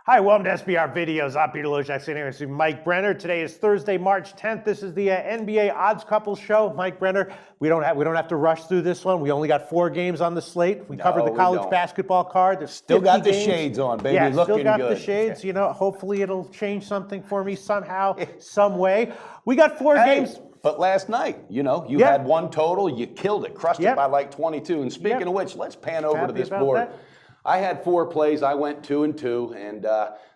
Hi, welcome to SBR Videos. I'm Peter Loshak, sitting here with Mike Brenner. Today is Thursday, March 10th. This is the NBA Odds Couple Show. Mike Brenner, we don't have to rush through this one. We only got 4 games on the slate. We covered the college basketball card. There's still got the games. shades on, baby. Yeah, looking still got good. the shades. You know, hopefully it'll change something for me somehow, some way. We got 4 games. But last night, you had one total, you killed it, crushed it by like 22. And speaking of which, let's pan over to this board. I had 4 plays. I went 2 and 2, and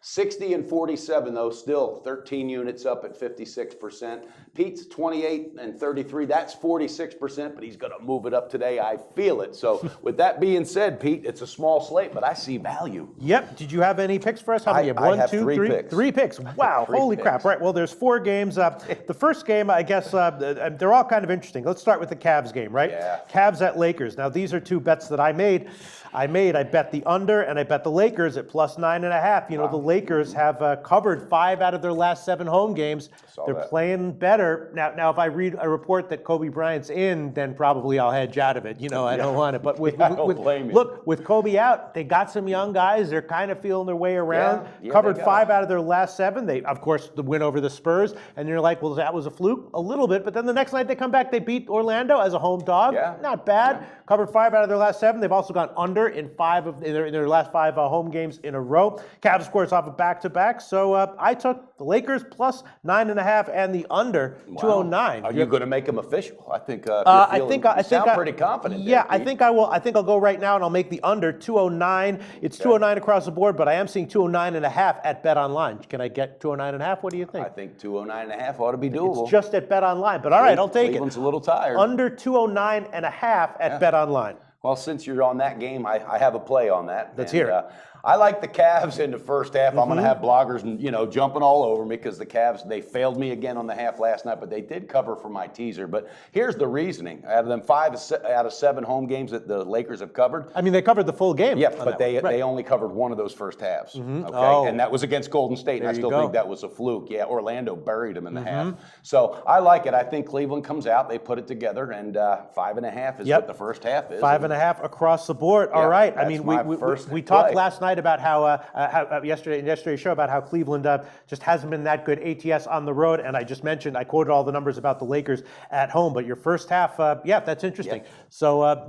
60 and 47 though. Still 13 units up at 56%. Pete's 28 and 33. That's 46%, but he's going to move it up today. I feel it. So with that being said, Pete, it's a small slate, but I see value. Yep. Did you have any picks for us? How many? I have 3 picks. 3 picks. Wow. Holy crap. Right. Well, there's 4 games. The first game, I guess, they're all kind of interesting. Let's start with the Cavs game, right? Yeah. Cavs at Lakers. Now, these are 2 bets that I made. I bet the under, and I bet the Lakers at plus 9.5. You know, the Lakers have covered 5 out of their last 7 home games. They're playing better. Now, if I read a report that Kobe Bryant's in, then probably I'll hedge out of it. You know, I don't want it. But with Kobe out, they got some young guys. They're kind of feeling their way around. Covered 5 out of their last 7. They, of course, the win over the Spurs. And you're like, well, that was a fluke? A little bit. But then the next night they come back, they beat Orlando as a home dog. Not bad. Covered 5 out of their last 7. They've also gone under in 5 of their last 5 home games in a row. Cavs, of course, off a back-to-back. So I took the Lakers plus 9.5 and the under 209. Are you going to make them official? I think. I sound pretty confident. Yeah, there, I think I will. I think I'll go right now and I'll make the under 209. It's 209 across the board, but I am seeing 209.5 at Bet Online. Can I get 209.5? What do you think? I think 209.5 ought to be doable. It's just at Bet Online, but all right, I'll take Cleveland's a little tired. Under 209.5 at Bet Online. Well, since you're on that game, I have a play on that. Let's hear it. I like the Cavs in the first half. I'm going to have bloggers, jumping all over me because the Cavs, they failed me again on the half last night, but they did cover for my teaser. But here's the reasoning. Out of them 5 out of 7 home games that the Lakers have covered. I mean, they covered the full game. Yeah, but they only covered one of those first halves. Okay, and that was against Golden State, and I still think that was a fluke. Yeah, Orlando buried them in the half. So I like it. I think Cleveland comes out, they put it together, and 5.5 is what the first half is. 5.5 across the board. All right. I mean, we talked last night about how yesterday's show about how Cleveland just hasn't been that good ATS on the road, and I just mentioned, I quoted all the numbers about the Lakers at home, but your first half, that's interesting. So,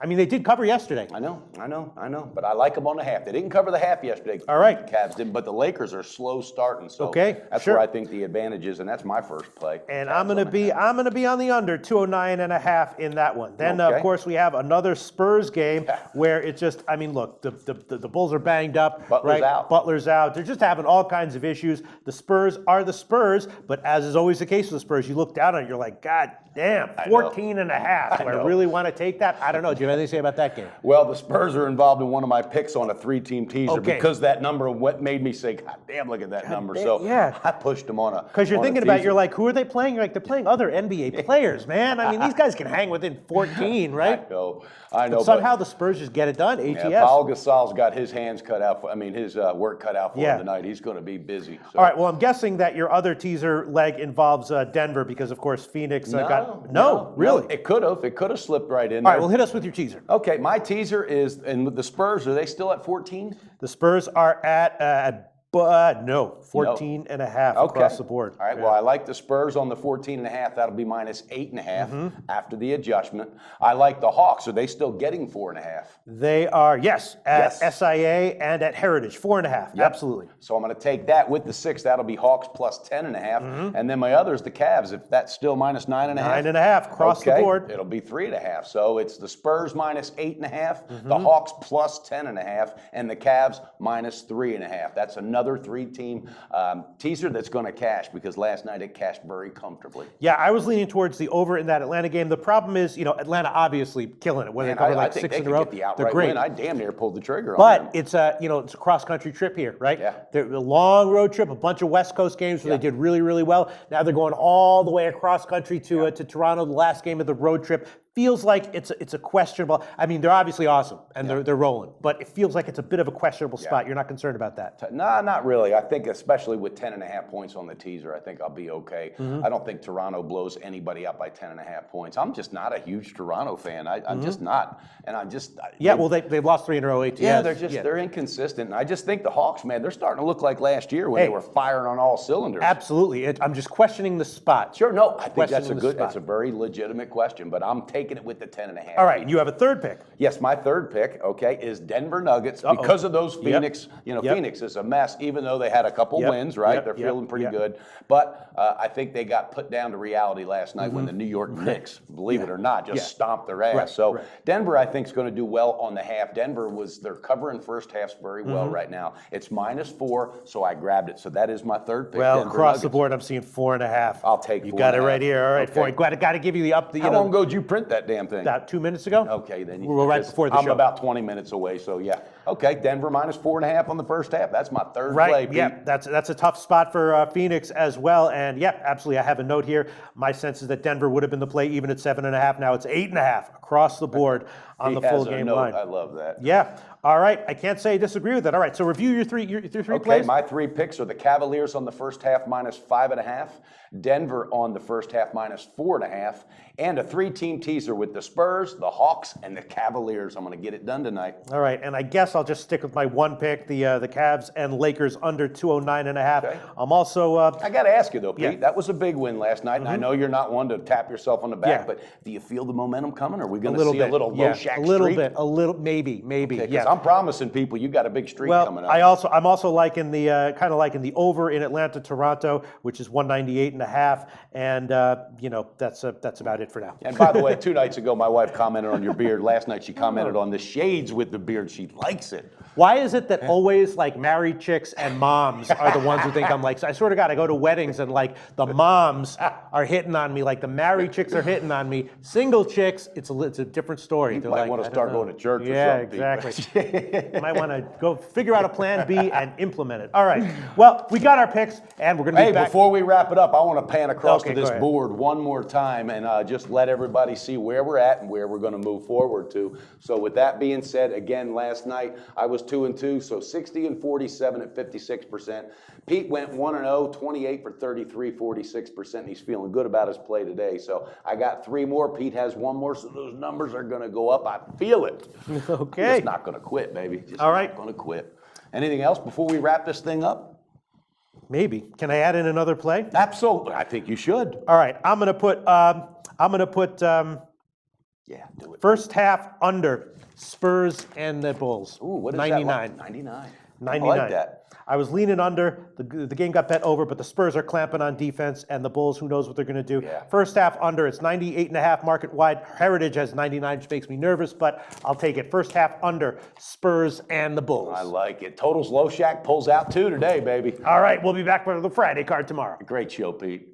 I mean, they did cover yesterday. I know. But I like them on the half. They didn't cover the half yesterday. All right. The Cavs didn't, but the Lakers are slow starting. So that's where I think the advantage is, and that's my first play. And I'm gonna be on the under 209.5 in that one. Then of course we have another Spurs game where it's just, I mean, look, the Bulls are banged up. Butler's out. They're just having all kinds of issues. The Spurs are the Spurs, but as is always the case with the Spurs, you look down on it, you're like, God damn, 14.5. Do I really want to take that? I don't know. Do you have anything to say about that game? Well, the Spurs are involved in one of my picks on a 3-team teaser because that number made me say, God damn, look at that number. So I pushed them on a Because you're thinking about, you're like, who are they playing? You're like, they're playing other NBA players, man. I mean, these guys can hang within 14, right? I know. But somehow the Spurs just get it done. ATS. Paul Gasol's got his hands cut out. His work cut out for him tonight. He's going to be busy. So. All right. Well, I'm guessing that your other teaser leg involves Denver because, of course, Phoenix No, really? It could have. It could have slipped right in there. All right. Well, hit us with your teaser. Okay. My teaser is, and with the Spurs, are they still at 14? The Spurs are at 14.5 across the board. All right, well, I like the Spurs on the 14.5. That'll be minus 8.5 after the adjustment. I like the Hawks. Are they still getting 4.5? They are, at SIA and at Heritage, 4.5. Absolutely. So I'm going to take that with the 6. That'll be Hawks plus 10.5. And then my others, the Cavs, if that's still minus 9.5. 9.5 across the board. It'll be 3.5. So it's the Spurs minus 8.5, the Hawks plus 10.5, and the Cavs minus 3.5. That's another 3-team teaser that's going to cash because last night it cashed very comfortably. Yeah, I was leaning towards the over in that Atlanta game. The problem is, Atlanta obviously killing it. When they cover like 6 in a row, they're great. I damn near pulled the trigger on them. But it's a cross-country trip here, right? Yeah. They're a long road trip, a bunch of West Coast games where they did really, really well. Now they're going all the way across country to Toronto, the last game of the road trip. feels like it's a questionable. I mean, they're obviously awesome and they're rolling, but it feels like it's a bit of a questionable spot. You're not concerned about that? No, not really. I think especially with 10.5 points on the teaser, I think I'll be okay. I don't think Toronto blows anybody up by 10.5 points. I'm just not a huge Toronto fan. I'm just not, and they've lost 3 in a row. ATS. Yeah, they're inconsistent. And I just think the Hawks, man, they're starting to look like last year when they were firing on all cylinders. Absolutely. I'm just questioning the spot. Sure, no, I think that's a very legitimate question, but I'm taking it with the 10.5. All right, you have a third pick. Yes, my third pick, okay, is Denver Nuggets because of those Phoenix. Phoenix is a mess, even though they had a couple wins, right? They're feeling pretty good. But I think they got put down to reality last night when the New York Knicks, believe it or not, just stomped their ass. Denver, I think, is going to do well on the half. They're covering first halves very well right now. It's -4, so I grabbed it. So that is my third pick. Well, Denver across Nuggets. the board, I'm seeing 4.5. I'll take 4.5. You got it right here. All right, okay. 4. Got to give you the up. How long ago did you print that damn thing? About 2 minutes ago. Okay, then we're right before the show. I'm about 20 minutes away, so yeah. Okay, Denver -4.5 on the first half. That's my third play, Pete. Yeah, that's a tough spot for Phoenix as well. And yeah, absolutely. I have a note here. My sense is that Denver would have been the play even at 7.5. Now it's 8.5 across the board on the full game line. I love that. Yeah. All right. I can't say I disagree with that. All right. So review your three plays. Okay, my 3 picks are the Cavaliers on the first half -5.5, Denver on the first half -4.5, and a 3-team teaser with the Spurs, the Hawks, and the Cavaliers. I'm going to get it done tonight. All right. And I guess I'll just stick with my one pick, the Cavs and Lakers under 209.5. Okay. I'm also. I got to ask you though, Pete. That was a big win last night, and I know you're not one to tap yourself on the back, but do you feel the momentum coming? Are we going to see a little Loshak streak? A little, maybe. Because I'm promising people you got a big streak coming up. I'm also liking the kind of liking the over in Atlanta, Toronto, which is 198.5, and that's about it for now. And by the way, 2 nights ago, my wife commented on your beard. Last night, she commented on the shades with the beard. She likes it. Why is it that always like married chicks and moms are the ones who think I'm like? I swear to God, I go to weddings and like the moms are hitting on me, like the married chicks are hitting on me. Single chicks, it's a different story. You might want to start going to church or something. Yeah, exactly. You might want to go figure out a plan B and implement it. All right. Well, we got our picks, and we're going to be back. Hey, before we wrap it up, I want to pan across to this board one more time and just let everybody see where we're at and where we're going to move forward to. So with that being said, again, last night I was 2-2, so 60 and 47 at 56%. Pete went 1-0, 28 for 33, 46%. He's feeling good about his play today. So I got 3 more. Pete has 1 more, so those numbers are going to go up. I feel it. Okay. I'm just not going to quit, baby. All right. Not going to quit. Anything else before we wrap this thing up? Maybe. Can I add in another play? Absolutely. I think you should. All right. I'm going to put yeah, do it. First half under Spurs and the Bulls. Ooh, what is 99. that? 99. 99. I like that. I was leaning under. The game got bet over, but the Spurs are clamping on defense, and the Bulls, who knows what they're going to do. Yeah. First half under. It's 98.5 market wide. Heritage has 99, which makes me nervous, but I'll take it. First half under Spurs and the Bulls. I like it. Totals Loshak pulls out 2 today, baby. All right, we'll be back for the Friday card tomorrow. Great show, Pete.